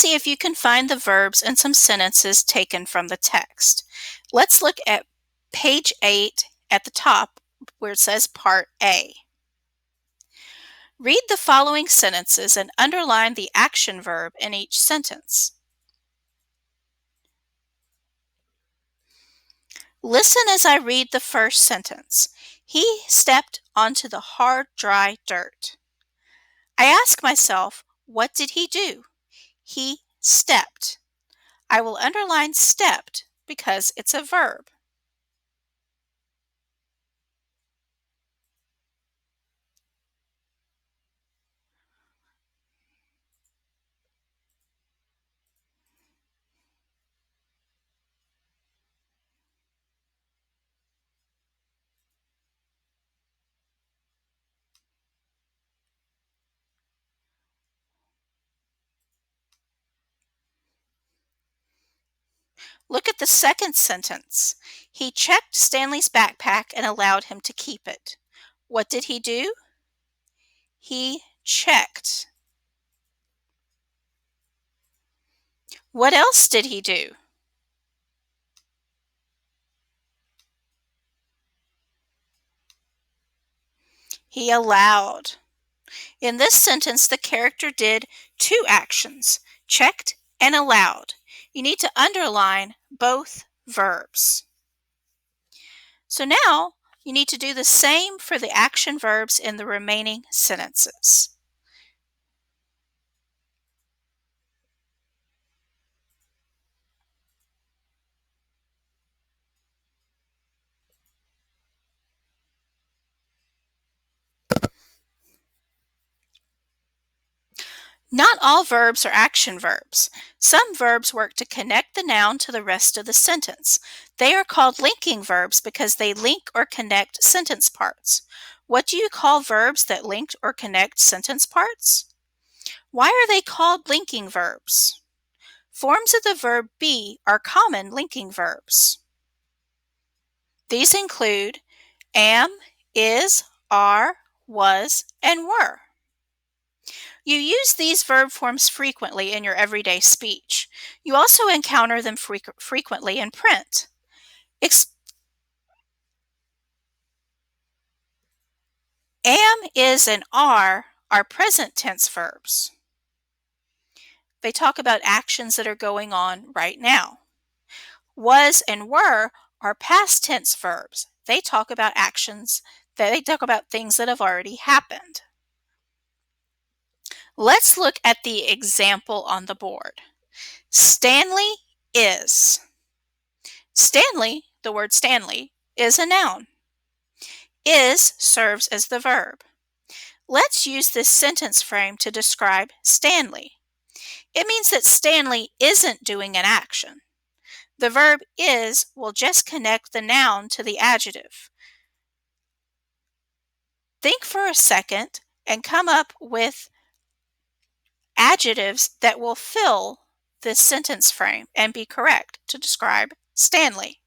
see if you can find the verbs in some sentences taken from the text. Let's look at page 8 at the top where it says Part A. Read the following sentences and underline the action verb in each sentence. Listen as I read the first sentence. He stepped onto the hard, dry dirt. I ask myself, what did he do? He stepped. I will underline stepped because it's a verb. Look at the second sentence. He checked Stanley's backpack and allowed him to keep it. What did he do? He checked. What else did he do? He allowed. In this sentence, the character did two actions, checked and allowed. You need to underline both verbs. So now you need to do the same for the action verbs in the remaining sentences. Not all verbs are action verbs. Some verbs work to connect the noun to the rest of the sentence. They are called linking verbs because they link or connect sentence parts. What do you call verbs that link or connect sentence parts? Why are they called linking verbs? Forms of the verb be are common linking verbs. These include am, is, are, was, and were. You use these verb forms frequently in your everyday speech. You also encounter them frequently in print. Am, is, and are present tense verbs. They talk about actions that are going on right now. Was and were are past tense verbs. They talk about things that have already happened. Let's look at the example on the board. Stanley is. Stanley, the word Stanley, is a noun. Is serves as the verb. Let's use this sentence frame to describe Stanley. It means that Stanley isn't doing an action. The verb is will just connect the noun to the adjective. Think for a second and come up with adjectives that will fill this sentence frame and be correct to describe Stanley.